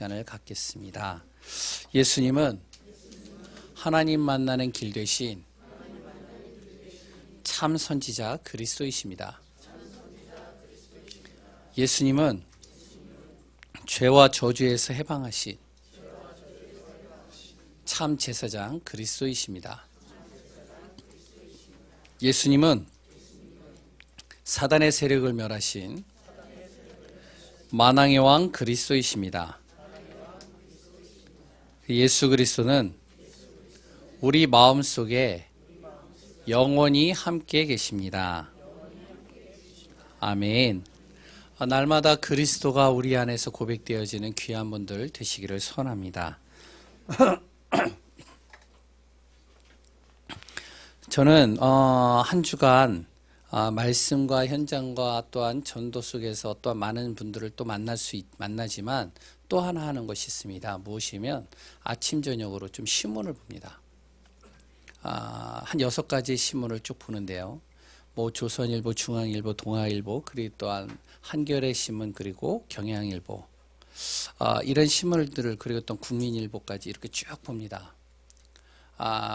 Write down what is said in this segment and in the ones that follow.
시간을 갖겠습니다. 예수님은 하나님 만나는 길 대신 참 선지자 그리스도이십니다. 예수님은 죄와 저주에서 해방하신 참 제사장 그리스도이십니다. 예수님은 사단의 세력을 멸하신 만왕의 왕 그리스도이십니다. 예수 그리스도는 우리 마음속에 영원히 함께 계십니다. 아멘. 날마다 그리스도가 우리 안에서 고백되어지는 귀한 분들 되시기를 소원합니다. 저는 한 주간 말씀과 현장과 또한 전도 속에서 또한 많은 분들을 또 만나지만 또 하나 하는 것이 있습니다. 무엇이면 아침 저녁으로 좀 신문을 봅니다. 한 6가지 신문을 쭉 보는데요. 뭐 조선일보, 중앙일보, 동아일보, 그리고 또한 한겨레 신문, 그리고 경향일보, 이런 신문들을, 그리고 또 국민일보까지 이렇게 쭉 봅니다.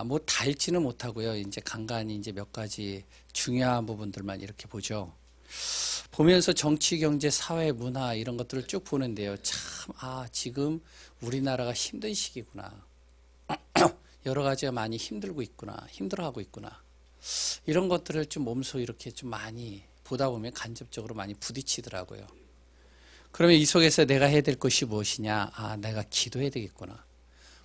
뭐 다 읽지는 못하고요. 이제 간간히 이제 몇 가지 중요한 부분들만 이렇게 보죠. 보면서 정치, 경제, 사회, 문화 이런 것들을 쭉 보는데요. 참, 지금 우리나라가 힘든 시기구나. 여러 가지가 많이 힘들고 있구나. 힘들어하고 있구나. 이런 것들을 좀 몸소 이렇게 좀 많이 보다 보면 간접적으로 많이 부딪히더라고요. 그러면 이 속에서 내가 해야 될 것이 무엇이냐? 내가 기도해야 되겠구나.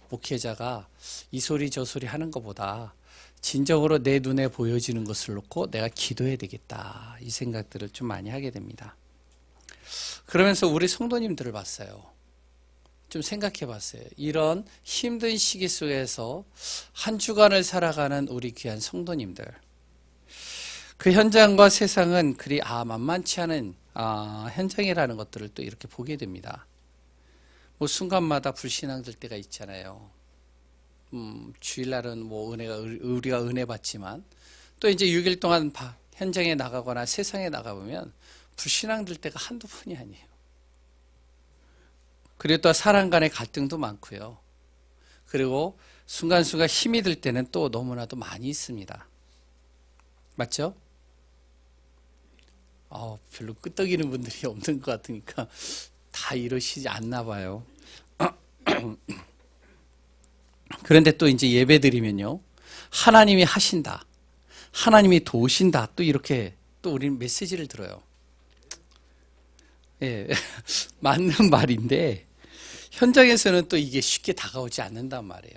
목회자가 이 소리 저 소리 하는 것보다 진정으로 내 눈에 보여지는 것을 놓고 내가 기도해야 되겠다. 이 생각들을 좀 많이 하게 됩니다. 그러면서 우리 성도님들을 봤어요. 좀 생각해 봤어요. 이런 힘든 시기 속에서 한 주간을 살아가는 우리 귀한 성도님들. 그 현장과 세상은 그리 만만치 않은 현장이라는 것들을 또 이렇게 보게 됩니다. 뭐 순간마다 불신앙 들 때가 있잖아요. 주일날은 뭐 우리가 은혜 받지만 또 이제 6일 동안 현장에 나가거나 세상에 나가보면 불신앙 들 때가 한두 번이 아니에요. 그리고 또 사람 간의 갈등도 많고요. 그리고 순간순간 힘이 들 때는 또 너무나도 많이 있습니다. 맞죠? 별로 끄떡이는 분들이 없는 것 같으니까 다 이러시지 않나 봐요. 그런데 또 이제 예배 드리면요. 하나님이 하신다. 하나님이 도우신다. 또 이렇게 또 우리는 메시지를 들어요. 예, 맞는 말인데 현장에서는 또 이게 쉽게 다가오지 않는단 말이에요.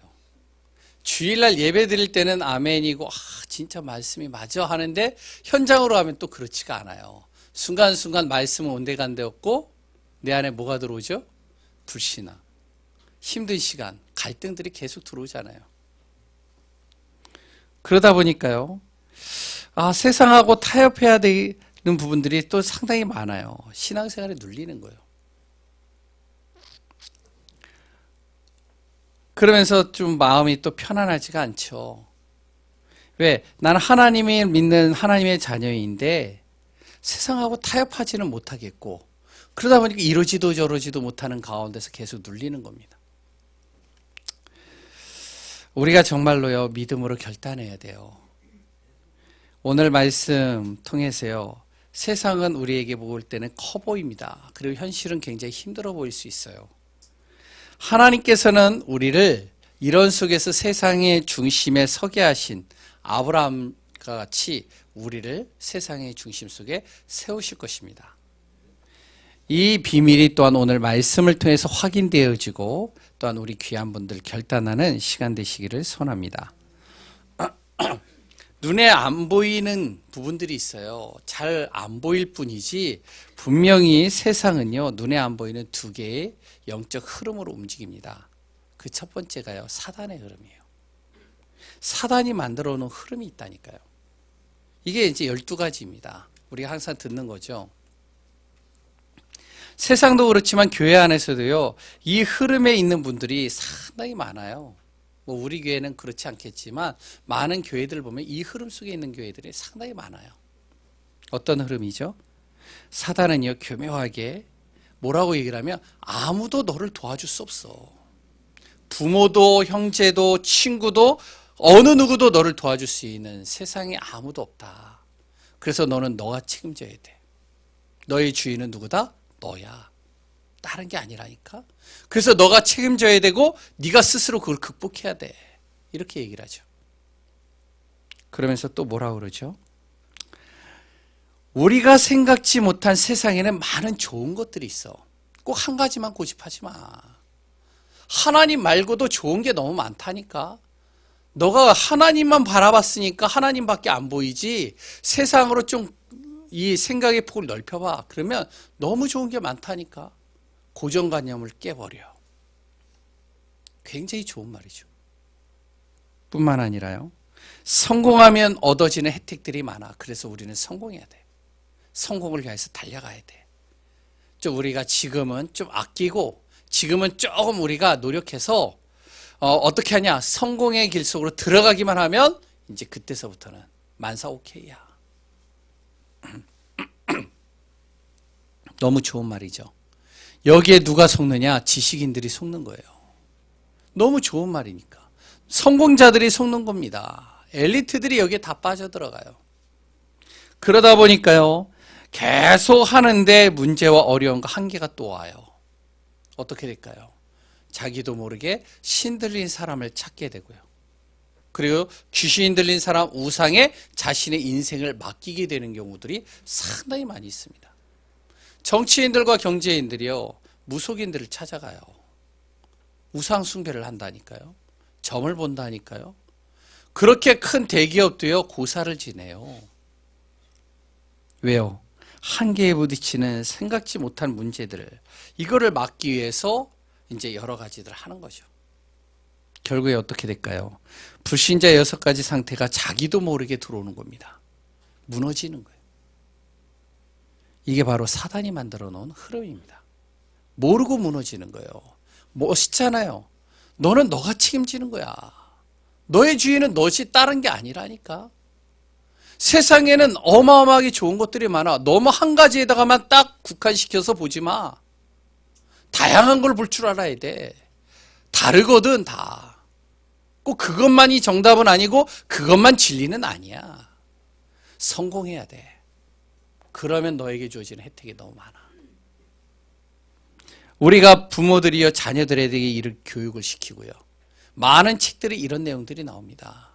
주일날 예배 드릴 때는 아멘이고 진짜 말씀이 맞아 하는데 현장으로 가면 또 그렇지가 않아요. 순간순간 말씀은 온데간데 없고 내 안에 뭐가 들어오죠? 불신앙, 힘든 시간, 갈등들이 계속 들어오잖아요. 그러다 보니까요. 세상하고 타협해야 되는 부분들이 또 상당히 많아요. 신앙생활에 눌리는 거예요. 그러면서 좀 마음이 또 편안하지가 않죠. 왜? 나는 하나님이 믿는 하나님의 자녀인데 세상하고 타협하지는 못하겠고 그러다 보니까 이러지도 저러지도 못하는 가운데서 계속 눌리는 겁니다. 우리가 정말로요, 믿음으로 결단해야 돼요. 오늘 말씀 통해서요, 세상은 우리에게 볼 때는 커 보입니다. 그리고 현실은 굉장히 힘들어 보일 수 있어요. 하나님께서는 우리를 이런 속에서 세상의 중심에 서게 하신 아브라함과 같이 우리를 세상의 중심 속에 세우실 것입니다. 이 비밀이 또한 오늘 말씀을 통해서 확인되어지고 또한 우리 귀한 분들 결단하는 시간 되시기를 소원합니다. 눈에 안 보이는 부분들이 있어요. 잘 안 보일 뿐이지 분명히 세상은요, 눈에 안 보이는 2개의 영적 흐름으로 움직입니다. 그 첫 번째가요, 사단의 흐름이에요. 사단이 만들어 놓은 흐름이 있다니까요. 이게 이제 12가지입니다. 우리가 항상 듣는 거죠. 세상도 그렇지만 교회 안에서도요, 이 흐름에 있는 분들이 상당히 많아요. 뭐 우리 교회는 그렇지 않겠지만 많은 교회들을 보면 이 흐름 속에 있는 교회들이 상당히 많아요. 어떤 흐름이죠? 사단은요, 교묘하게 뭐라고 얘기를 하면 아무도 너를 도와줄 수 없어. 부모도 형제도 친구도 어느 누구도 너를 도와줄 수 있는 세상에 아무도 없다. 그래서 너는 너가 책임져야 돼. 너의 주인은 누구다? 너야. 다른 게 아니라니까. 그래서 너가 책임져야 되고 네가 스스로 그걸 극복해야 돼. 이렇게 얘기를 하죠. 그러면서 또 뭐라고 그러죠? 우리가 생각지 못한 세상에는 많은 좋은 것들이 있어. 꼭 한 가지만 고집하지 마. 하나님 말고도 좋은 게 너무 많다니까. 너가 하나님만 바라봤으니까 하나님밖에 안 보이지 세상으로 좀 이 생각의 폭을 넓혀봐. 그러면 너무 좋은 게 많다니까. 고정관념을 깨버려. 굉장히 좋은 말이죠. 뿐만 아니라요. 성공하면 얻어지는 혜택들이 많아. 그래서 우리는 성공해야 돼. 성공을 위해서 달려가야 돼. 좀 우리가 지금은 좀 아끼고 지금은 조금 우리가 노력해서 어떻게 하냐. 성공의 길 속으로 들어가기만 하면 이제 그때서부터는 만사오케이야. 너무 좋은 말이죠. 여기에 누가 속느냐? 지식인들이 속는 거예요. 너무 좋은 말이니까. 성공자들이 속는 겁니다. 엘리트들이 여기에 다 빠져들어가요. 그러다 보니까요. 계속 하는데 문제와 어려움과 한계가 또 와요. 어떻게 될까요? 자기도 모르게 신 들린 사람을 찾게 되고요. 그리고 귀신 들린 사람 우상에 자신의 인생을 맡기게 되는 경우들이 상당히 많이 있습니다. 정치인들과 경제인들이요. 무속인들을 찾아가요. 우상 숭배를 한다니까요. 점을 본다니까요. 그렇게 큰 대기업도요. 고사를 지내요. 왜요? 한계에 부딪히는 생각지 못한 문제들을 이거를 막기 위해서 이제 여러 가지들 하는 거죠. 결국에 어떻게 될까요? 불신자 6가지 상태가 자기도 모르게 들어오는 겁니다. 무너지는 거예요. 이게 바로 사단이 만들어 놓은 흐름입니다. 모르고 무너지는 거예요. 멋있잖아요. 너는 너가 책임지는 거야. 너의 주인은 너지 다른 게 아니라니까. 세상에는 어마어마하게 좋은 것들이 많아. 너무 한 가지에다가만 딱 국한시켜서 보지 마. 다양한 걸 볼 줄 알아야 돼. 다르거든 다. 꼭 그것만이 정답은 아니고 그것만 진리는 아니야. 성공해야 돼. 그러면 너에게 주어지는 혜택이 너무 많아. 우리가 부모들이요 자녀들에게 이런 교육을 시키고요. 많은 책들이 이런 내용들이 나옵니다.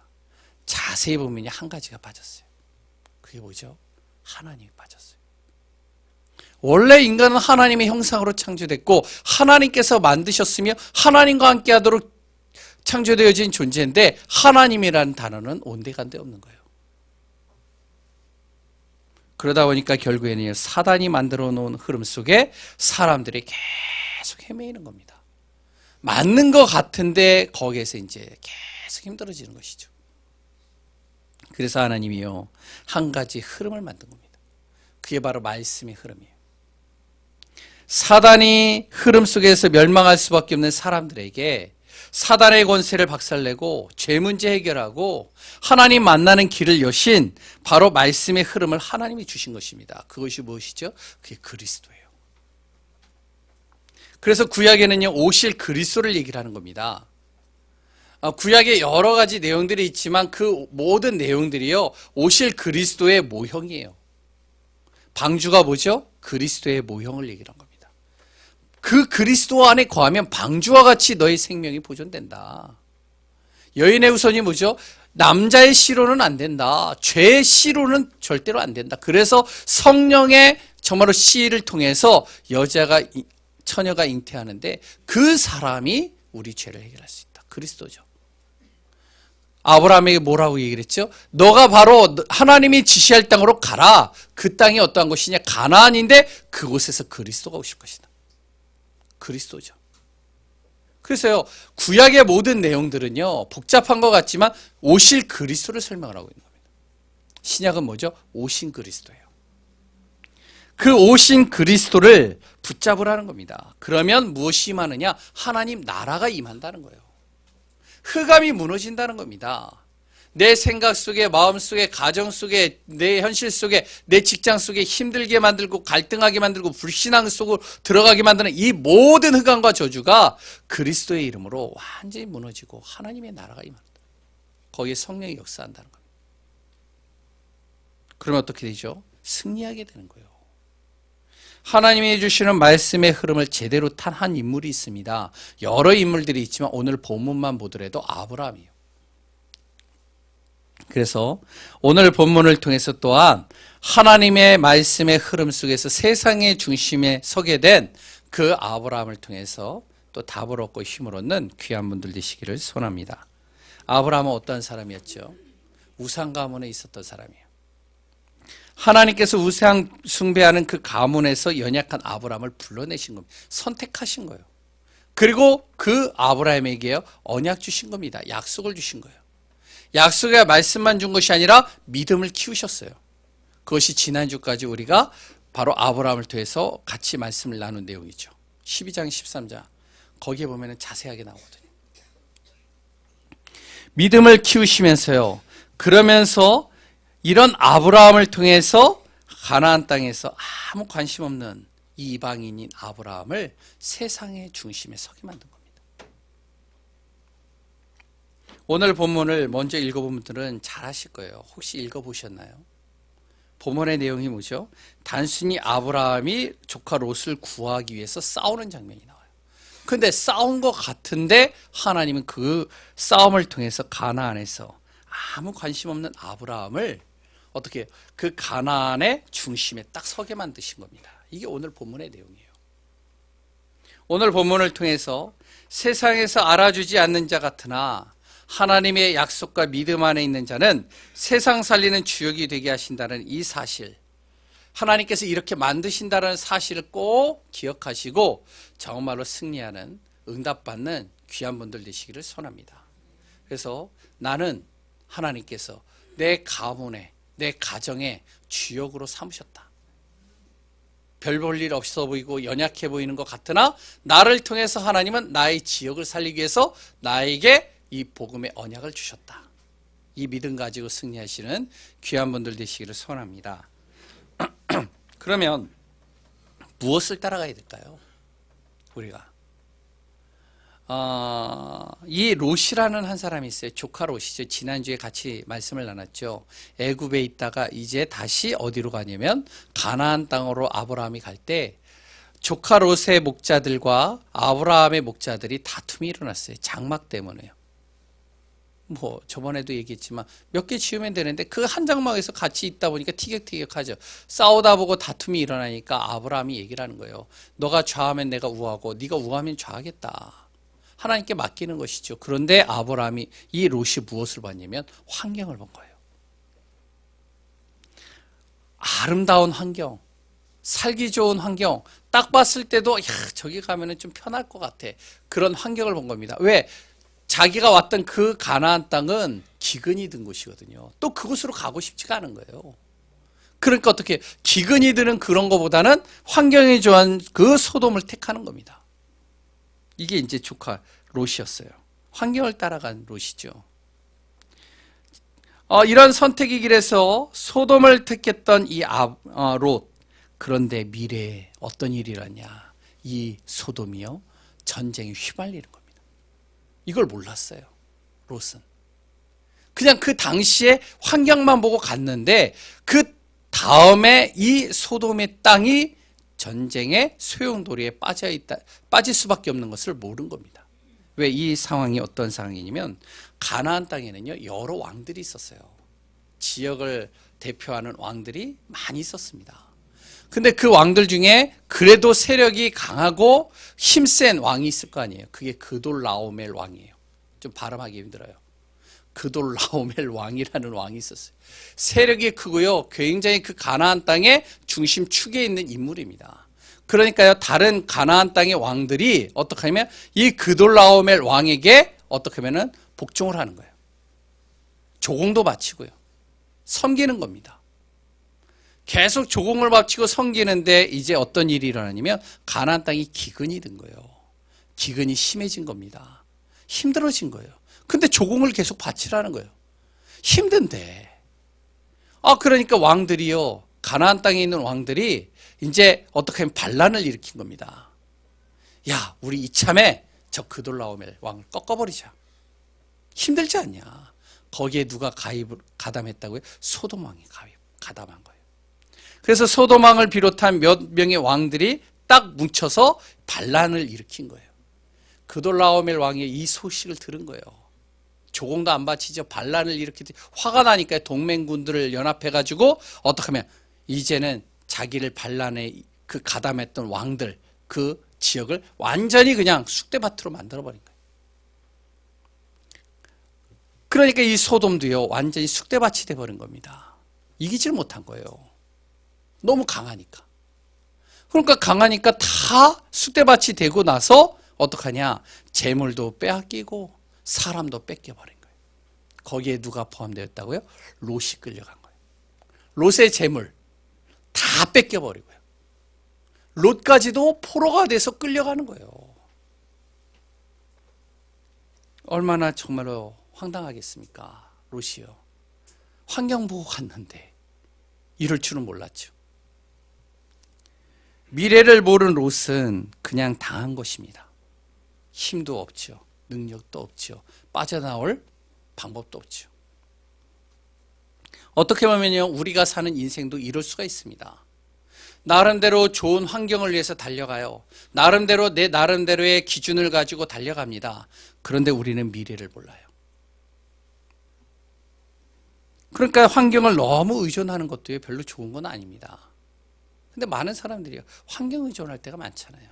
자세히 보면 한 가지가 빠졌어요. 그게 뭐죠? 하나님이 빠졌어요. 원래 인간은 하나님의 형상으로 창조됐고 하나님께서 만드셨으며 하나님과 함께하도록 창조되어진 존재인데 하나님이라는 단어는 온데간데 없는 거예요. 그러다 보니까 결국에는 사단이 만들어 놓은 흐름 속에 사람들이 계속 헤매이는 겁니다. 맞는 것 같은데 거기에서 이제 계속 힘들어지는 것이죠. 그래서 하나님이요 한 가지 흐름을 만든 겁니다. 그게 바로 말씀의 흐름이에요. 사단이 흐름 속에서 멸망할 수밖에 없는 사람들에게 사단의 권세를 박살내고 죄 문제 해결하고 하나님 만나는 길을 여신 바로 말씀의 흐름을 하나님이 주신 것입니다. 그것이 무엇이죠? 그게 그리스도예요. 그래서 구약에는요 오실 그리스도를 얘기를 하는 겁니다. 구약에 여러 가지 내용들이 있지만 그 모든 내용들이요 오실 그리스도의 모형이에요. 방주가 뭐죠? 그리스도의 모형을 얘기를 한 겁니다. 그 그리스도 안에 거하면 방주와 같이 너의 생명이 보존된다. 여인의 후손이 뭐죠? 남자의 씨로는 안 된다. 죄의 씨로는 절대로 안 된다. 그래서 성령의 정말로 씨를 통해서 처녀가 잉태하는데 그 사람이 우리 죄를 해결할 수 있다. 그리스도죠. 아브라함에게 뭐라고 얘기를 했죠? 너가 바로 하나님이 지시할 땅으로 가라. 그 땅이 어떠한 곳이냐? 가나안인데 그곳에서 그리스도가 오실 것이다. 그리스도죠. 그래서요 구약의 모든 내용들은요 복잡한 것 같지만 오실 그리스도를 설명을 하고 있는 겁니다. 신약은 뭐죠? 오신 그리스도예요. 그 오신 그리스도를 붙잡으라는 겁니다. 그러면 무엇이 임하느냐? 하나님 나라가 임한다는 거예요. 흑암이 무너진다는 겁니다. 내 생각 속에, 마음 속에, 가정 속에, 내 현실 속에, 내 직장 속에 힘들게 만들고 갈등하게 만들고 불신앙 속으로 들어가게 만드는 이 모든 흑암과 저주가 그리스도의 이름으로 완전히 무너지고 하나님의 나라가 임합니다. 거기에 성령이 역사한다는 겁니다. 그러면 어떻게 되죠? 승리하게 되는 거예요. 하나님이 주시는 말씀의 흐름을 제대로 탄 한 인물이 있습니다. 여러 인물들이 있지만 오늘 본문만 보더라도 아브라함이에요. 그래서 오늘 본문을 통해서 또한 하나님의 말씀의 흐름 속에서 세상의 중심에 서게 된 그 아브라함을 통해서 또 답을 얻고 힘을 얻는 귀한 분들 되시기를 소원합니다. 아브라함은 어떤 사람이었죠? 우상 가문에 있었던 사람이에요. 하나님께서 우상 숭배하는 그 가문에서 연약한 아브라함을 불러내신 겁니다. 선택하신 거예요. 그리고 그 아브라함에게 언약 주신 겁니다. 약속을 주신 거예요. 약속의 말씀만 준 것이 아니라 믿음을 키우셨어요. 그것이 지난주까지 우리가 바로 아브라함을 통해서 같이 말씀을 나눈 내용이죠. 12장 13장 거기에 보면 자세하게 나오거든요. 믿음을 키우시면서요. 그러면서 이런 아브라함을 통해서 가나안 땅에서 아무 관심 없는 이 이방인인 아브라함을 세상의 중심에 서게 만든 겁니다. 오늘 본문을 먼저 읽어본 분들은 잘 아실 거예요. 혹시 읽어보셨나요? 본문의 내용이 뭐죠? 단순히 아브라함이 조카 롯을 구하기 위해서 싸우는 장면이 나와요. 근데 싸운 것 같은데 하나님은 그 싸움을 통해서 가나안에서 아무 관심 없는 아브라함을 어떻게 그 가나안의 중심에 딱 서게 만드신 겁니다. 이게 오늘 본문의 내용이에요. 오늘 본문을 통해서 세상에서 알아주지 않는 자 같으나 하나님의 약속과 믿음 안에 있는 자는 세상 살리는 주역이 되게 하신다는 이 사실, 하나님께서 이렇게 만드신다는 사실을 꼭 기억하시고 정말로 승리하는, 응답받는 귀한 분들 되시기를 소원합니다. 그래서 나는 하나님께서 내 가문에, 내 가정에 주역으로 삼으셨다. 별 볼 일 없어 보이고 연약해 보이는 것 같으나 나를 통해서 하나님은 나의 지역을 살리기 위해서 나에게 이 복음의 언약을 주셨다. 이 믿음 가지고 승리하시는 귀한 분들 되시기를 소원합니다. 그러면 무엇을 따라가야 될까요? 우리가 이 롯이라는 한 사람이 있어요. 조카 롯이죠. 지난주에 같이 말씀을 나눴죠. 애굽에 있다가 이제 다시 어디로 가냐면 가나안 땅으로 아브라함이 갈 때 조카 롯의 목자들과 아브라함의 목자들이 다툼이 일어났어요. 장막 때문에요. 뭐 저번에도 얘기했지만 몇 개 지으면 되는데 그 한 장막에서 같이 있다 보니까 티격태격하죠. 싸우다 보고 다툼이 일어나니까 아브라함이 얘기를 하는 거예요. 너가 좌하면 내가 우하고 네가 우하면 좌하겠다. 하나님께 맡기는 것이죠. 그런데 아브라함이, 이 롯이 무엇을 봤냐면 환경을 본 거예요. 아름다운 환경, 살기 좋은 환경, 딱 봤을 때도 야, 저기 가면은 좀 편할 것 같아. 그런 환경을 본 겁니다. 왜? 자기가 왔던 그 가나안 땅은 기근이 든 곳이거든요. 또 그곳으로 가고 싶지가 않은 거예요. 그러니까 어떻게 기근이 드는 그런 것보다는 환경이 좋은 그 소돔을 택하는 겁니다. 이게 이제 조카 롯이었어요. 환경을 따라간 롯이죠. 이런 선택의 길에서 소돔을 택했던 이 롯. 그런데 미래에 어떤 일이 일어나냐. 이 소돔이요, 전쟁에 휘말리는 겁니다. 이걸 몰랐어요. 롯은. 그냥 그 당시에 환경만 보고 갔는데 그 다음에 이 소돔의 땅이 전쟁의 소용돌이에 빠질 수밖에 없는 것을 모른 겁니다. 왜? 이 상황이 어떤 상황이냐면 가나안 땅에는요 여러 왕들이 있었어요. 지역을 대표하는 왕들이 많이 있었습니다. 근데 그 왕들 중에 그래도 세력이 강하고 힘센 왕이 있을 거 아니에요. 그게 그돌라오멜 왕이에요. 좀 발음하기 힘들어요. 그돌라오멜 왕이라는 왕이 있었어요. 세력이 크고요, 굉장히 그 가나안 땅의 중심 축에 있는 인물입니다. 그러니까요, 다른 가나안 땅의 왕들이 어떻게 하면 이 그돌라오멜 왕에게 어떻게 하면은 복종을 하는 거예요. 조공도 바치고요, 섬기는 겁니다. 계속 조공을 바치고 섬기는데 이제 어떤 일이 일어나냐면 가나안 땅이 기근이 든 거예요. 기근이 심해진 겁니다. 힘들어진 거예요. 근데 조공을 계속 바치라는 거예요. 힘든데. 그러니까 왕들이요, 가나안 땅에 있는 왕들이 이제 어떻게 하면 반란을 일으킨 겁니다. 야, 우리 이참에 저 그돌라오멜 왕을 꺾어버리자. 힘들지 않냐. 거기에 누가 가담했다고요? 소돔 왕이 가담한 거예요. 그래서 소돔 왕을 비롯한 몇 명의 왕들이 딱 뭉쳐서 반란을 일으킨 거예요. 그돌라오멜 왕이 이 소식을 들은 거예요. 조공도 안 바치죠. 반란을 일으키듯 화가 나니까 동맹군들을 연합해가지고 어떻게 하면 이제는 자기를 반란에 그 가담했던 왕들 그 지역을 완전히 그냥 쑥대밭으로 만들어버린 거예요. 그러니까 이 소돔도요, 완전히 쑥대밭이 돼버린 겁니다. 이기질 못한 거예요. 너무 강하니까. 그러니까 강하니까 다 쑥대밭이 되고 나서 어떡하냐, 재물도 빼앗기고 사람도 뺏겨버린 거예요. 거기에 누가 포함되었다고요? 롯이 끌려간 거예요. 롯의 재물 다 뺏겨버리고요. 롯까지도 포로가 돼서 끌려가는 거예요. 얼마나 정말로 황당하겠습니까? 롯이요. 환경 보고 갔는데 이럴 줄은 몰랐죠. 미래를 모르는 롯은 그냥 당한 것입니다. 힘도 없죠. 능력도 없죠. 빠져나올 방법도 없죠. 어떻게 보면요, 우리가 사는 인생도 이럴 수가 있습니다. 나름대로 좋은 환경을 위해서 달려가요. 나름대로 내 나름대로의 기준을 가지고 달려갑니다. 그런데 우리는 미래를 몰라요. 그러니까 환경을 너무 의존하는 것도 별로 좋은 건 아닙니다. 근데 많은 사람들이 환경 의존할 때가 많잖아요.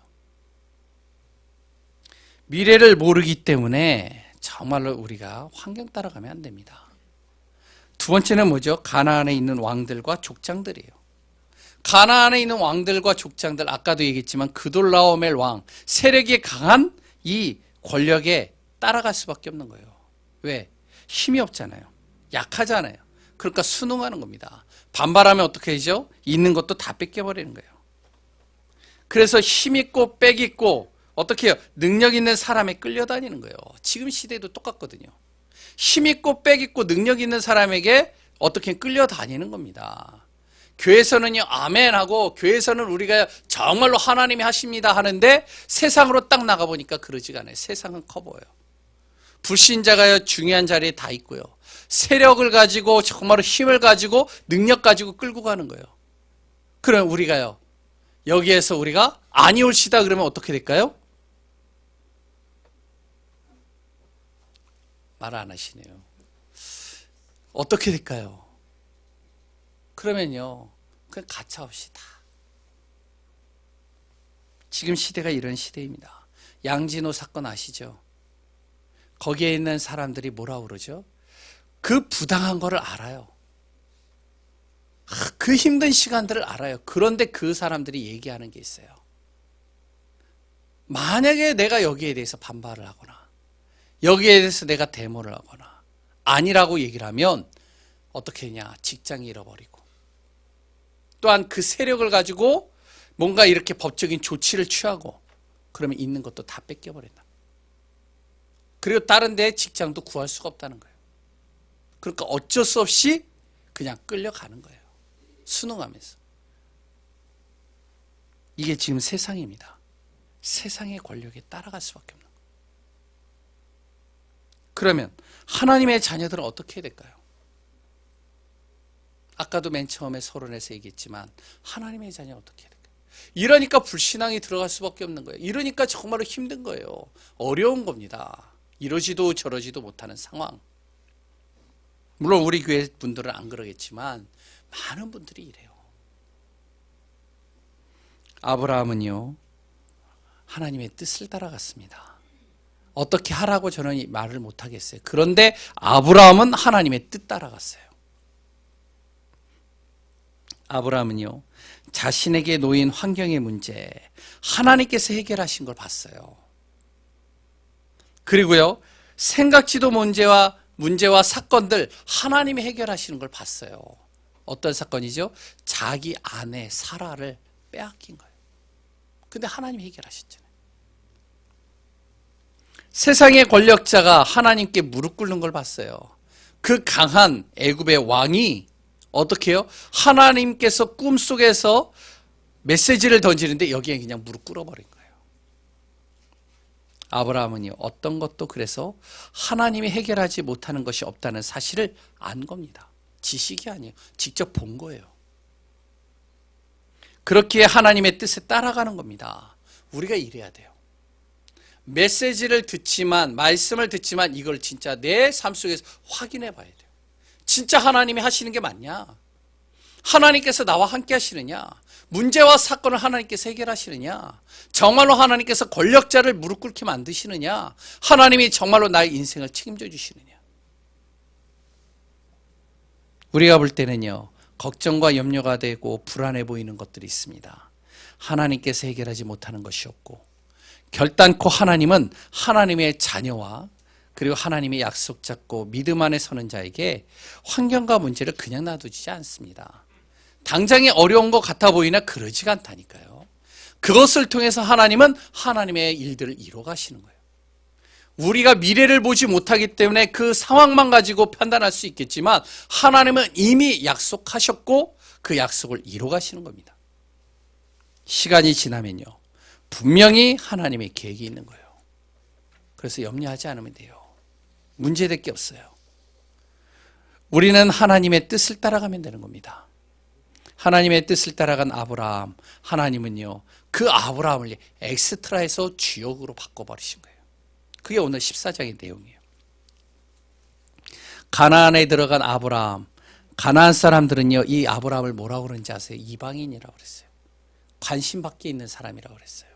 미래를 모르기 때문에 정말로 우리가 환경 따라가면 안 됩니다. 두 번째는 뭐죠? 가나안에 있는 왕들과 족장들이에요. 가나안에 있는 왕들과 족장들, 아까도 얘기했지만 그돌라오멜 왕, 세력이 강한 이 권력에 따라갈 수밖에 없는 거예요. 왜? 힘이 없잖아요. 약하잖아요. 그러니까 순응하는 겁니다. 반발하면 어떻게 되죠? 있는 것도 다 뺏겨버리는 거예요. 그래서 힘 있고 빽 있고 어떻게 해요? 능력 있는 사람에 끌려다니는 거예요. 지금 시대도 똑같거든요. 힘 있고 빽 있고 능력 있는 사람에게 어떻게 끌려다니는 겁니다. 교회에서는요, 아멘 하고 교회에서는 우리가 정말로 하나님이 하십니다 하는데 세상으로 딱 나가보니까 그러지가 않아요. 세상은 커 보여요. 불신자가 중요한 자리에 다 있고요. 세력을 가지고 정말로 힘을 가지고 능력 가지고 끌고 가는 거예요. 그럼 우리가요, 여기에서 우리가 아니 올시다 그러면 어떻게 될까요? 말 안 하시네요. 어떻게 될까요? 그러면요, 그냥 가차없이다. 지금 시대가 이런 시대입니다. 양진호 사건 아시죠? 거기에 있는 사람들이 뭐라 그러죠? 그 부당한 거를 알아요. 그 힘든 시간들을 알아요. 그런데 그 사람들이 얘기하는 게 있어요. 만약에 내가 여기에 대해서 반발을 하거나 여기에 대해서 내가 데모를 하거나 아니라고 얘기를 하면 어떻게 했냐, 직장이 잃어버리고 또한 그 세력을 가지고 뭔가 이렇게 법적인 조치를 취하고 그러면 있는 것도 다 뺏겨버린다. 그리고 다른 데 직장도 구할 수가 없다는 거예요. 그러니까 어쩔 수 없이 그냥 끌려가는 거예요. 순응하면서. 이게 지금 세상입니다. 세상의 권력에 따라갈 수밖에 없는 거예요. 그러면 하나님의 자녀들은 어떻게 해야 될까요? 아까도 맨 처음에 서론에서 얘기했지만 하나님의 자녀는 어떻게 해야 될까요? 이러니까 불신앙이 들어갈 수밖에 없는 거예요. 이러니까 정말로 힘든 거예요. 어려운 겁니다. 이러지도 저러지도 못하는 상황. 물론 우리 교회 분들은 안 그러겠지만 많은 분들이 이래요. 아브라함은요, 하나님의 뜻을 따라갔습니다. 어떻게 하라고 저는 말을 못하겠어요. 그런데 아브라함은 하나님의 뜻 따라갔어요. 아브라함은요, 자신에게 놓인 환경의 문제 하나님께서 해결하신 걸 봤어요. 그리고요, 생각지도 문제와 사건들 하나님이 해결하시는 걸 봤어요. 어떤 사건이죠? 자기 아내 사라를 빼앗긴 거예요. 근데 하나님이 해결하셨잖아요. 세상의 권력자가 하나님께 무릎 꿇는 걸 봤어요. 그 강한 애굽의 왕이 어떻게 해요? 하나님께서 꿈속에서 메시지를 던지는데 여기에 그냥 무릎 꿇어버린 거예요. 아브라함은요, 어떤 것도 그래서 하나님이 해결하지 못하는 것이 없다는 사실을 안 겁니다. 지식이 아니에요. 직접 본 거예요. 그렇게 하나님의 뜻에 따라가는 겁니다. 우리가 이래야 돼요. 메시지를 듣지만, 말씀을 듣지만 이걸 진짜 내 삶 속에서 확인해 봐야 돼요. 진짜 하나님이 하시는 게 맞냐? 하나님께서 나와 함께 하시느냐? 문제와 사건을 하나님께서 해결하시느냐? 정말로 하나님께서 권력자를 무릎 꿇게 만드시느냐? 하나님이 정말로 나의 인생을 책임져 주시느냐? 우리가 볼 때는요, 걱정과 염려가 되고 불안해 보이는 것들이 있습니다. 하나님께서 해결하지 못하는 것이 없고, 결단코 하나님은 하나님의 자녀와 그리고 하나님의 약속 잡고 믿음 안에 서는 자에게 환경과 문제를 그냥 놔두지 않습니다. 당장에 어려운 것 같아 보이나 그러지가 않다니까요. 그것을 통해서 하나님은 하나님의 일들을 이루어 가시는 거예요. 우리가 미래를 보지 못하기 때문에 그 상황만 가지고 판단할 수 있겠지만 하나님은 이미 약속하셨고 그 약속을 이루어 가시는 겁니다. 시간이 지나면요, 분명히 하나님의 계획이 있는 거예요. 그래서 염려하지 않으면 돼요. 문제될 게 없어요. 우리는 하나님의 뜻을 따라가면 되는 겁니다. 하나님의 뜻을 따라간 아브라함, 하나님은요, 그 아브라함을 엑스트라에서 주역으로 바꿔버리신 거예요. 그게 오늘 14장의 내용이에요. 가나안에 들어간 아브라함, 가나안 사람들은요, 이 아브라함을 뭐라고 그러는지 아세요? 이방인이라고 그랬어요. 관심 밖에 있는 사람이라고 그랬어요.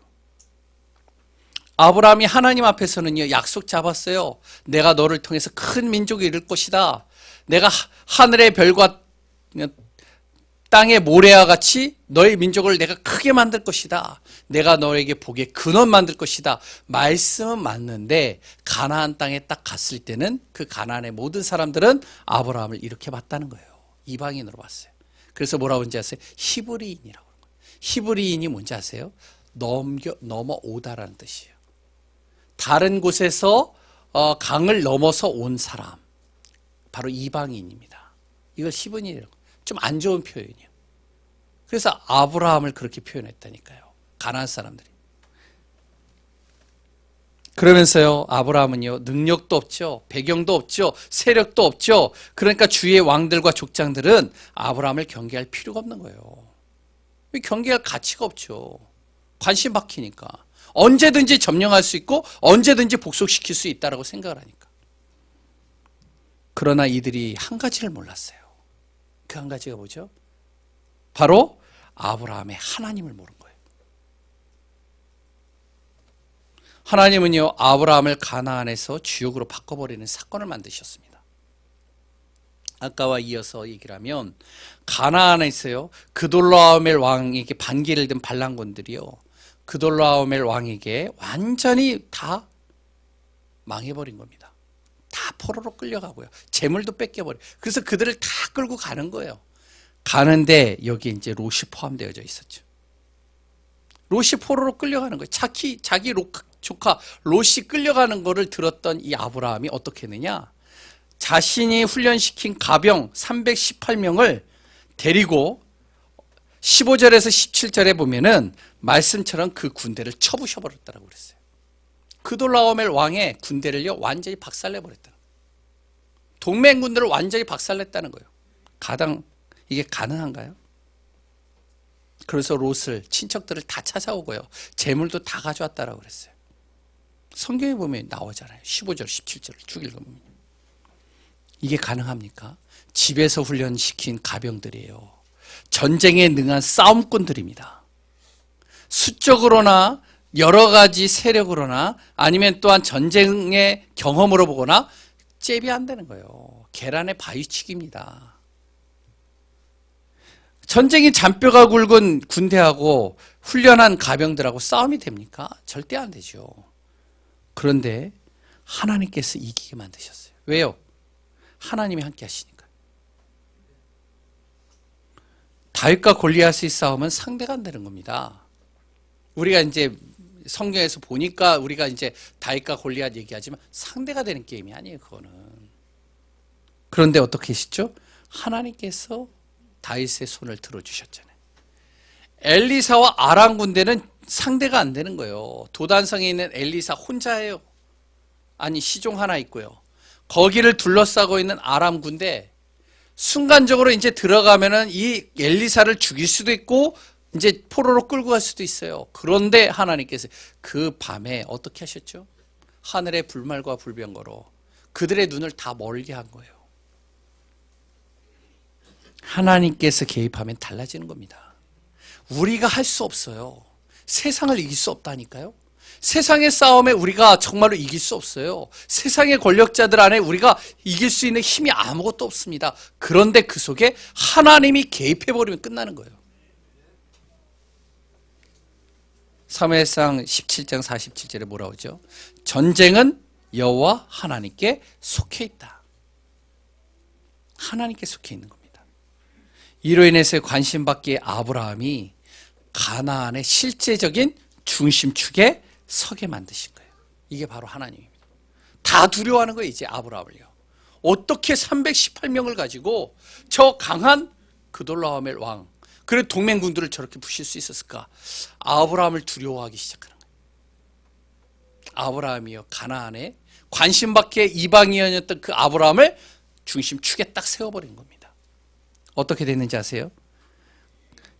아브라함이 하나님 앞에서는요, 약속 잡았어요. 내가 너를 통해서 큰 민족이 이룰 것이다. 내가 하늘의 별과 땅의 모래와 같이 너의 민족을 내가 크게 만들 것이다. 내가 너에게 복의 근원 만들 것이다. 말씀은 맞는데 가나안 땅에 딱 갔을 때는 그 가나안의 모든 사람들은 아브라함을 이렇게 봤다는 거예요. 이방인으로 봤어요. 그래서 뭐라고 하는지 아세요? 히브리인이라고. 히브리인이 뭔지 아세요? 넘어오다라는 뜻이에요. 다른 곳에서 강을 넘어서 온 사람, 바로 이방인입니다. 이걸 히브리인이라고. 좀 안 좋은 표현이에요. 그래서 아브라함을 그렇게 표현했다니까요. 가나안 사람들이. 그러면서요, 아브라함은요, 능력도 없죠. 배경도 없죠. 세력도 없죠. 그러니까 주위의 왕들과 족장들은 아브라함을 경계할 필요가 없는 거예요. 경계할 가치가 없죠. 관심 박히니까. 언제든지 점령할 수 있고 언제든지 복속시킬 수 있다고 생각을 하니까. 그러나 이들이 한 가지를 몰랐어요. 그 한 가지가 뭐죠? 바로 아브라함의 하나님을 모른 거예요. 하나님은요, 아브라함을 가나안에서 주역으로 바꿔버리는 사건을 만드셨습니다. 아까와 이어서 얘기를 하면 가나안에서요, 그돌라오멜 왕에게 반기를 든 반란군들이요, 그돌라오멜 왕에게 완전히 다 망해버린 겁니다. 다 포로로 끌려가고요. 재물도 뺏겨버려요. 그래서 그들을 다 끌고 가는 거예요. 가는데 여기에 이제 롯이 포함되어져 있었죠. 롯이 포로로 끌려가는 거예요. 자기 조카 롯이 끌려가는 거를 들었던 이 아브라함이 어떻게 했느냐? 자신이 훈련시킨 가병 318명을 데리고 15절에서 17절에 보면은 말씀처럼 그 군대를 쳐부셔버렸다고 그랬어요. 그돌라오멜 왕의 군대를요, 완전히 박살내버렸다. 동맹군들을 완전히 박살냈다는 거예요. 이게 가능한가요? 그래서 롯을, 친척들을 다 찾아오고요, 재물도 다 가져왔다라고 그랬어요. 성경에 보면 나오잖아요. 15절, 17절을 쭉 읽어보면. 이게 가능합니까? 집에서 훈련시킨 가병들이에요. 전쟁에 능한 싸움꾼들입니다. 수적으로나 여러 가지 세력으로나 아니면 또한 전쟁의 경험으로 보거나 잽이 안 되는 거예요. 계란의 바위치기입니다. 전쟁이 잔뼈가 굵은 군대하고 훈련한 가병들하고 싸움이 됩니까? 절대 안 되죠. 그런데 하나님께서 이기게 만드셨어요. 왜요? 하나님이 함께 하시니까. 다윗과 골리앗의 싸움은 상대가 안 되는 겁니다. 우리가 이제 성경에서 보니까 우리가 이제 다윗과 골리앗 얘기하지만 상대가 되는 게임이 아니에요. 그거는 그런데 어떻게 하시죠? 하나님께서 다윗의 손을 들어주셨잖아요. 엘리사와 아람 군대는 상대가 안 되는 거예요. 도단성에 있는 엘리사 혼자예요. 아니, 시종 하나 있고요. 거기를 둘러싸고 있는 아람 군대, 순간적으로 이제 들어가면은 이 엘리사를 죽일 수도 있고 이제 포로로 끌고 갈 수도 있어요. 그런데 하나님께서 그 밤에 어떻게 하셨죠? 하늘의 불말과 불병거로 그들의 눈을 다 멀게 한 거예요. 하나님께서 개입하면 달라지는 겁니다. 우리가 할 수 없어요. 세상을 이길 수 없다니까요. 세상의 싸움에 우리가 정말로 이길 수 없어요. 세상의 권력자들 안에 우리가 이길 수 있는 힘이 아무것도 없습니다. 그런데 그 속에 하나님이 개입해버리면 끝나는 거예요. 사무엘상 17장 47절에 뭐라고 하죠? 전쟁은 여호와 하나님께 속해 있다. 하나님께 속해 있는 겁니다. 이로 인해서 관심받기에 아브라함이 가나안의 실제적인 중심축에 서게 만드신 거예요. 이게 바로 하나님입니다. 다 두려워하는 거예요, 이제 아브라함을요. 어떻게 318명을 가지고 저 강한 그돌라오멜 왕, 그리고 동맹군들을 저렇게 부실 수 있었을까? 아브라함을 두려워하기 시작하는 거예요. 아브라함이요, 가나안에 관심받기에 이방인이었던 그 아브라함을 중심축에 딱 세워버린 겁니다. 어떻게 됐는지 아세요?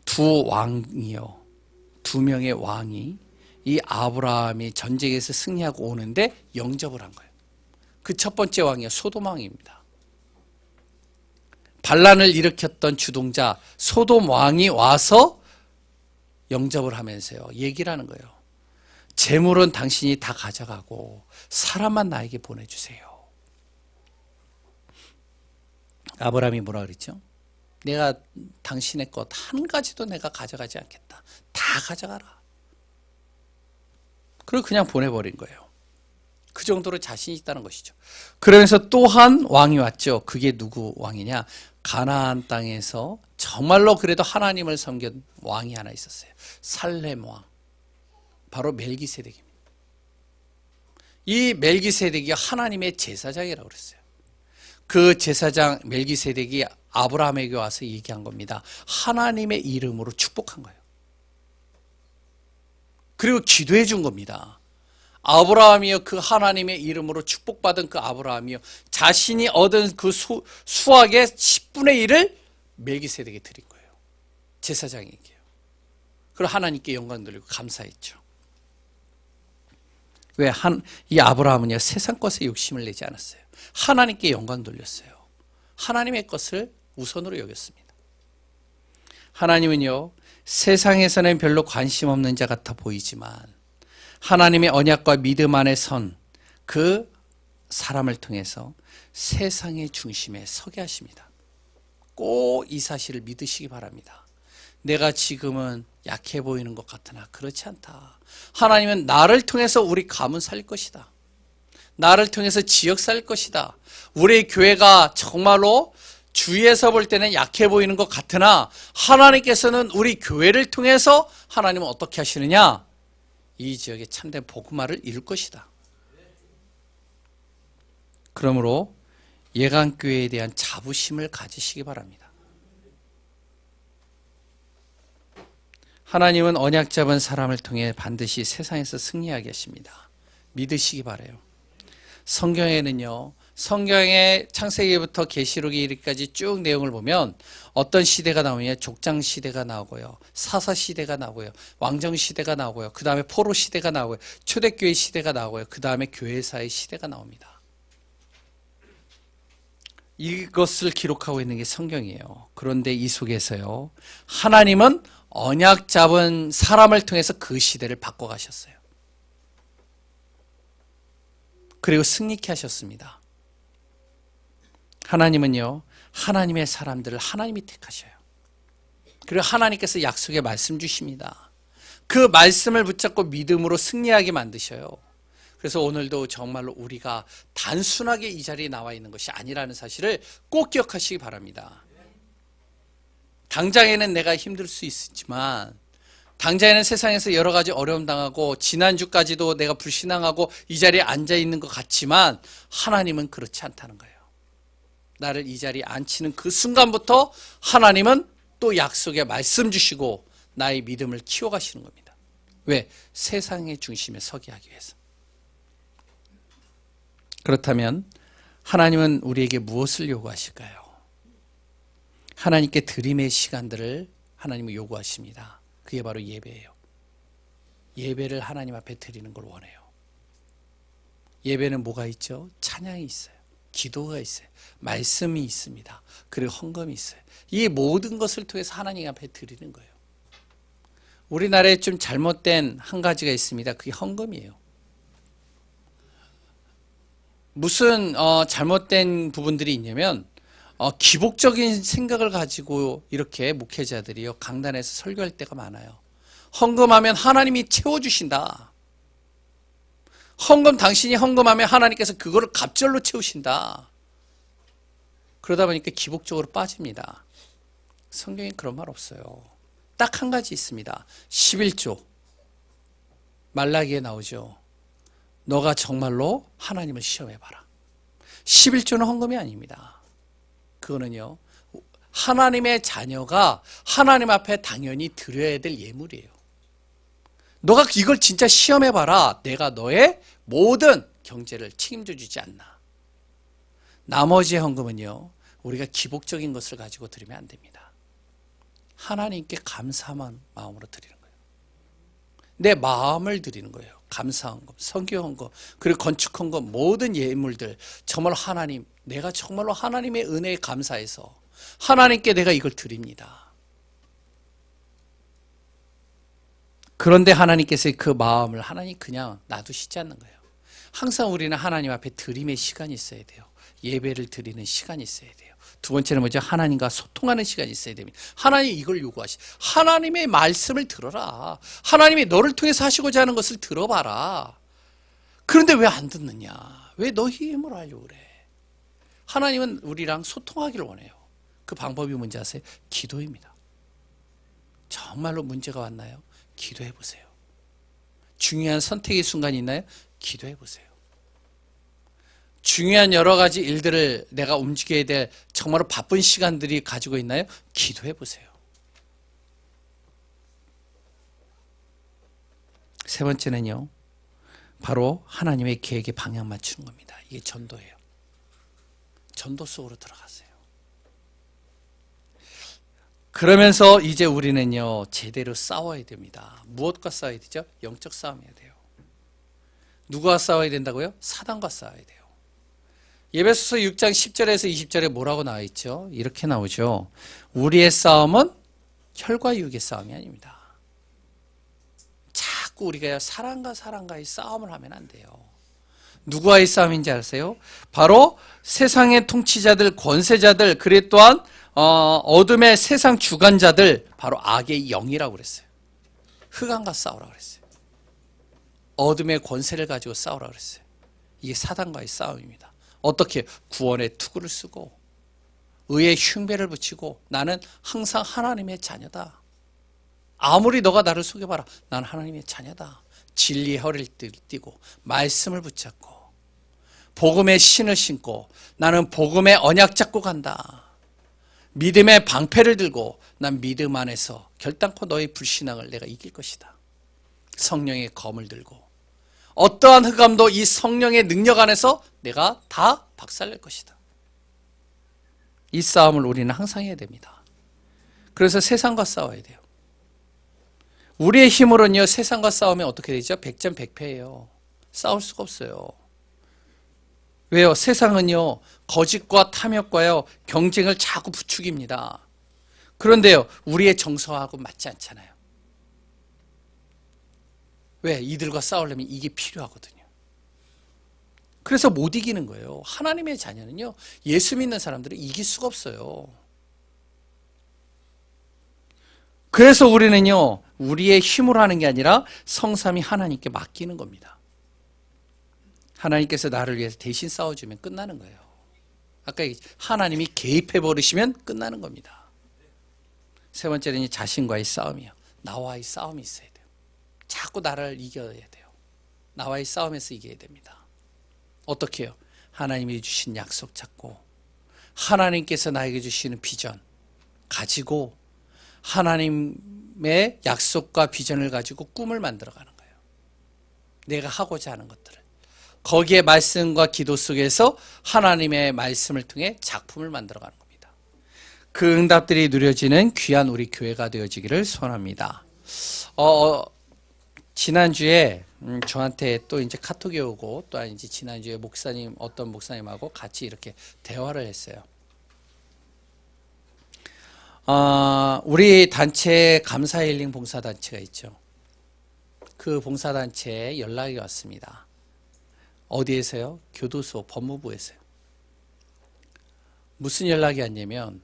두 왕이요, 두 명의 왕이 이 아브라함이 전쟁에서 승리하고 오는데 영접을 한 거예요. 그 첫 번째 왕이요, 소돔 왕입니다. 반란을 일으켰던 주동자 소돔 왕이 와서 영접을 하면서요, 얘기를 하는 거예요. 재물은 당신이 다 가져가고 사람만 나에게 보내주세요. 아브라함이 뭐라 그랬죠? 내가 당신의 것 한 가지도 내가 가져가지 않겠다. 다 가져가라. 그리고 그냥 보내버린 거예요. 그 정도로 자신이 있다는 것이죠. 그러면서 또 한 왕이 왔죠. 그게 누구 왕이냐? 가나안 땅에서 정말로 그래도 하나님을 섬긴 왕이 하나 있었어요. 살렘 왕. 바로 멜기세덱입니다. 이 멜기세덱이 하나님의 제사장이라고 그랬어요. 그 제사장 멜기세덱이 아브라함에게 와서 얘기한 겁니다. 하나님의 이름으로 축복한 거예요. 그리고 기도해 준 겁니다. 아브라함이요, 그 하나님의 이름으로 축복받은 그 아브라함이요, 자신이 얻은 그 수확의 10분의 1을 멜기세덱에 드린 거예요. 제사장에게요. 그리고 하나님께 영광 돌리고 감사했죠. 왜? 이 아브라함은요, 세상 것에 욕심을 내지 않았어요. 하나님께 영광 돌렸어요. 하나님의 것을 우선으로 여겼습니다. 하나님은요, 세상에서는 별로 관심 없는 자 같아 보이지만 하나님의 언약과 믿음 안에 선 그 사람을 통해서 세상의 중심에 서게 하십니다. 꼭 이 사실을 믿으시기 바랍니다. 내가 지금은 약해 보이는 것 같으나 그렇지 않다. 하나님은 나를 통해서 우리 가문 살릴 것이다. 나를 통해서 지역 살릴 것이다. 우리 교회가 정말로 주위에서 볼 때는 약해 보이는 것 같으나 하나님께서는 우리 교회를 통해서 하나님은 어떻게 하시느냐? 이 지역에 참된 복음화를 이룰 것이다. 그러므로 예강교회에 대한 자부심을 가지시기 바랍니다. 하나님은 언약 잡은 사람을 통해 반드시 세상에서 승리하게 하십니다. 믿으시기 바라요. 성경에는요, 성경의 창세기부터 계시록에 이르기까지 쭉 내용을 보면 어떤 시대가 나오냐? 족장 시대가 나오고요, 사사 시대가 나오고요, 왕정 시대가 나오고요, 그 다음에 포로 시대가 나오고요, 초대교회 시대가 나오고요, 그 다음에 교회사의 시대가 나옵니다. 이것을 기록하고 있는 게 성경이에요. 그런데 이 속에서요, 하나님은 언약 잡은 사람을 통해서 그 시대를 바꿔가셨어요. 그리고 승리케 하셨습니다. 하나님은요, 하나님의 사람들을 하나님이 택하셔요. 그리고 하나님께서 약속의 말씀 주십니다. 그 말씀을 붙잡고 믿음으로 승리하게 만드셔요. 그래서 오늘도 정말로 우리가 단순하게 이 자리에 나와 있는 것이 아니라는 사실을 꼭 기억하시기 바랍니다. 당장에는 내가 힘들 수 있지만, 당장에는 세상에서 여러 가지 어려움 당하고 지난주까지도 내가 불신앙하고 이 자리에 앉아 있는 것 같지만 하나님은 그렇지 않다는 거예요. 나를 이 자리에 앉히는 그 순간부터 하나님은 또 약속의 말씀 주시고 나의 믿음을 키워가시는 겁니다. 왜? 세상의 중심에 서게 하기 위해서. 그렇다면 하나님은 우리에게 무엇을 요구하실까요? 하나님께 드림의 시간들을 하나님은 요구하십니다. 그게 바로 예배예요. 예배를 하나님 앞에 드리는 걸 원해요. 예배는 뭐가 있죠? 찬양이 있어요. 기도가 있어요. 말씀이 있습니다. 그리고 헌금이 있어요. 이 모든 것을 통해서 하나님 앞에 드리는 거예요. 우리나라에 좀 잘못된 한 가지가 있습니다. 그게 헌금이에요. 무슨 잘못된 부분들이 있냐면 기복적인 생각을 가지고 이렇게 목회자들이요 강단에서 설교할 때가 많아요. 헌금하면 하나님이 채워주신다. 당신이 헌금하면 하나님께서 그거를 갑절로 채우신다. 그러다 보니까 기복적으로 빠집니다. 성경에 그런 말 없어요. 딱 한 가지 있습니다. 11조 말라기에 나오죠. 너가 정말로 하나님을 시험해봐라. 11조는 헌금이 아닙니다. 그거는요 하나님의 자녀가 하나님 앞에 당연히 드려야 될 예물이에요. 너가 이걸 진짜 시험해봐라. 내가 너의 모든 경제를 책임져 주지 않나. 나머지의 헌금은요 우리가 기복적인 것을 가지고 드리면 안 됩니다. 하나님께 감사한 마음으로 드리는 거예요. 내 마음을 드리는 거예요. 감사한 것, 성교한 것, 그리고 건축한 것, 모든 예물들 정말 하나님, 내가 정말로 하나님의 은혜에 감사해서 하나님께 내가 이걸 드립니다. 그런데 하나님께서 그 마음을 하나님 그냥 놔두시지 않는 거예요. 항상 우리는 하나님 앞에 드림의 시간이 있어야 돼요. 예배를 드리는 시간이 있어야 돼요. 두 번째는 뭐죠? 하나님과 소통하는 시간이 있어야 됩니다. 하나님이 이걸 하나님의 말씀을 들어라. 하나님이 너를 통해서 하시고자 하는 것을 들어봐라. 그런데 왜 안 듣느냐? 왜 너희 힘으로 하려고 그래? 하나님은 우리랑 소통하기를 원해요. 그 방법이 뭔지 아세요? 기도입니다. 정말로 문제가 왔나요? 기도해 보세요. 중요한 선택의 순간이 있나요? 기도해 보세요. 중요한 여러 가지 일들을 내가 움직여야 될 정말로 바쁜 시간들이 가지고 있나요? 기도해 보세요. 세 번째는요, 바로 하나님의 계획에 방향 맞추는 겁니다. 이게 전도예요. 전도 속으로 들어가세요. 그러면서 이제 우리는요 제대로 싸워야 됩니다. 무엇과 싸워야 되죠? 영적 싸움해야 돼요. 누구와 싸워야 된다고요? 사단과 싸워야 돼요. 에베소서 6장 10절에서 20절에 뭐라고 나와 있죠? 이렇게 나오죠. 우리의 싸움은 혈과 육의 싸움이 아닙니다. 자꾸 우리가 사람과의 싸움을 하면 안 돼요. 누구와의 싸움인지 아세요? 바로 세상의 통치자들, 권세자들, 그리 또한 어둠의 세상 주관자들, 바로 악의 영이라고 그랬어요. 흑암과 싸우라고 그랬어요. 어둠의 권세를 가지고 싸우라고 그랬어요. 이게 사단과의 싸움입니다. 어떻게? 구원의 투구를 쓰고 의의 흉배를 붙이고 나는 항상 하나님의 자녀다. 아무리 너가 나를 속여봐라. 나는 하나님의 자녀다. 진리의 허리를 띠고 말씀을 붙잡고 복음의 신을 신고 나는 복음의 언약 잡고 간다. 믿음의 방패를 들고 난 믿음 안에서 결단코 너의 불신앙을 내가 이길 것이다. 성령의 검을 들고 어떠한 흑암도 이 성령의 능력 안에서 내가 다 박살낼 것이다. 이 싸움을 우리는 항상 해야 됩니다. 그래서 세상과 싸워야 돼요. 우리의 힘으로는요 세상과 싸우면 어떻게 되죠? 백전백패예요. 싸울 수가 없어요. 왜요? 세상은요 거짓과 탐욕과요 경쟁을 자꾸 부추깁니다. 그런데요 우리의 정서하고 맞지 않잖아요. 왜? 이들과 싸우려면 이게 필요하거든요. 그래서 못 이기는 거예요. 하나님의 자녀는요 예수 믿는 사람들은 이길 수가 없어요. 그래서 우리는요 우리의 힘으로 하는 게 아니라 성삼위 하나님께 맡기는 겁니다. 하나님께서 나를 위해서 대신 싸워주면 끝나는 거예요. 아까 하나님이 개입해 버리시면 끝나는 겁니다. 세 번째는 자신과의 싸움이요. 나와의 싸움이 있어야 돼요. 자꾸 나를 이겨야 돼요. 나와의 싸움에서 이겨야 됩니다. 어떻게 해요? 하나님이 주신 약속 잡고 하나님께서 나에게 주시는 비전 가지고 하나님의 약속과 비전을 가지고 꿈을 만들어가는 거예요. 내가 하고자 하는 것들을. 거기에 말씀과 기도 속에서 하나님의 말씀을 통해 작품을 만들어가는 겁니다. 그 응답들이 누려지는 귀한 우리 교회가 되어지기를 소원합니다. 지난주에 저한테 또 이제 카톡이 오고 또 이제 지난주에 어떤 목사님하고 같이 이렇게 대화를 했어요. 우리 단체 감사힐링 봉사단체가 있죠. 그 봉사단체에 연락이 왔습니다. 어디에서요? 교도소, 법무부에서요. 무슨 연락이 왔냐면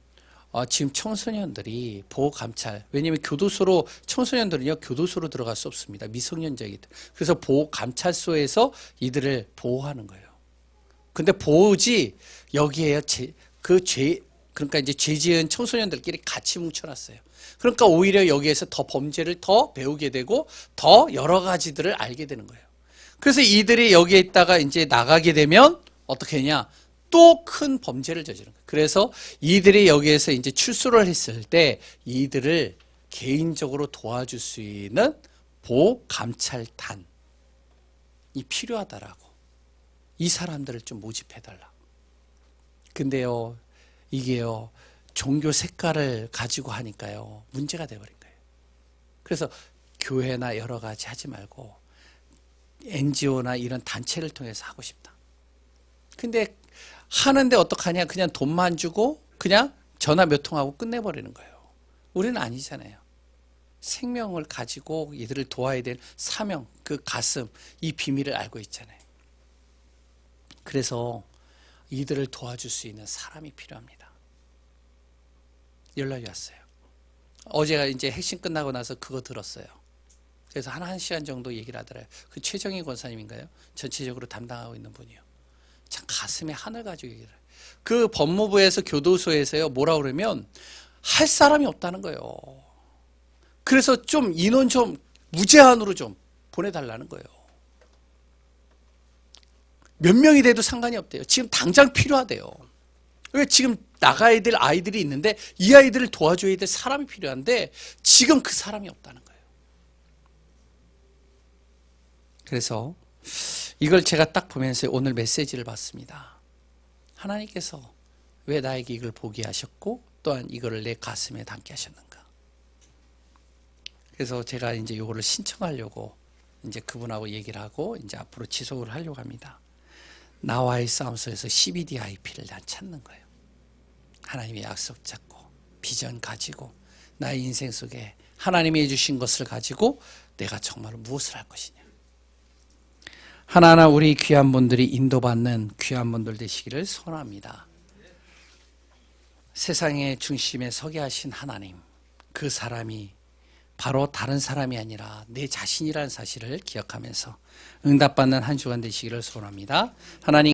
지금 청소년들이 보호감찰, 왜냐하면 청소년들은요 교도소로 들어갈 수 없습니다. 미성년자이기 때문에. 그래서 보호감찰소에서 이들을 보호하는 거예요. 근데 보호지 여기에요 그러니까 이제 죄 지은 청소년들끼리 같이 뭉쳐놨어요. 그러니까 오히려 여기에서 더 범죄를 더 배우게 되고 더 여러 가지들을 알게 되는 거예요. 그래서 이들이 여기에 있다가 이제 나가게 되면 어떻게 하냐? 또 큰 범죄를 저지르는 거예요. 그래서 이들이 여기에서 이제 출소를 했을 때 이들을 개인적으로 도와줄 수 있는 보감찰단이 필요하다라고. 이 사람들을 좀 모집해달라. 근데요, 이게요, 종교 색깔을 가지고 하니까요, 문제가 돼버린 거예요. 그래서 교회나 여러 가지 하지 말고 NGO나 이런 단체를 통해서 하고 싶다. 근데 하는데 어떡하냐? 그냥 돈만 주고 그냥 전화 몇 통하고 끝내버리는 거예요. 우리는 아니잖아요. 생명을 가지고 이들을 도와야 될 사명, 그 가슴, 이 비밀을 알고 있잖아요. 그래서 이들을 도와줄 수 있는 사람이 필요합니다. 연락이 왔어요. 어제가 이제 핵심 끝나고 나서 그거 들었어요. 그래서 한 시간 정도 얘기를 하더라고요. 그 최정희 권사님인가요? 전체적으로 담당하고 있는 분이요. 참 가슴에 한을 가지고 얘기를 해요. 그 법무부에서 교도소에서요, 뭐라 그러면 할 사람이 없다는 거예요. 그래서 좀 인원 좀 무제한으로 좀 보내달라는 거예요. 몇 명이 돼도 상관이 없대요. 지금 당장 필요하대요. 왜 지금 나가야 될 아이들이 있는데 이 아이들을 도와줘야 될 사람이 필요한데 지금 그 사람이 없다는 거예요. 그래서 이걸 제가 딱 보면서 오늘 메시지를 받습니다. 하나님께서 왜 나에게 이걸 보게 하셨고 또한 이거를 내 가슴에 담게 하셨는가. 그래서 제가 이제 이거를 신청하려고 이제 그분하고 얘기를 하고 이제 앞으로 지속을 하려고 합니다. 나와의 싸움 속에서 CBDIP를 난 찾는 거예요. 하나님의 약속 잡고 비전 가지고 나의 인생 속에 하나님이 해주신 것을 가지고 내가 정말 무엇을 할 것이냐. 하나하나 우리 귀한 분들이 인도받는 귀한 분들 되시기를 소원합니다. 세상의 중심에 서게 하신 하나님, 그 사람이 바로 다른 사람이 아니라 내 자신이라는 사실을 기억하면서 응답받는 한 주간 되시기를 소원합니다. 하나님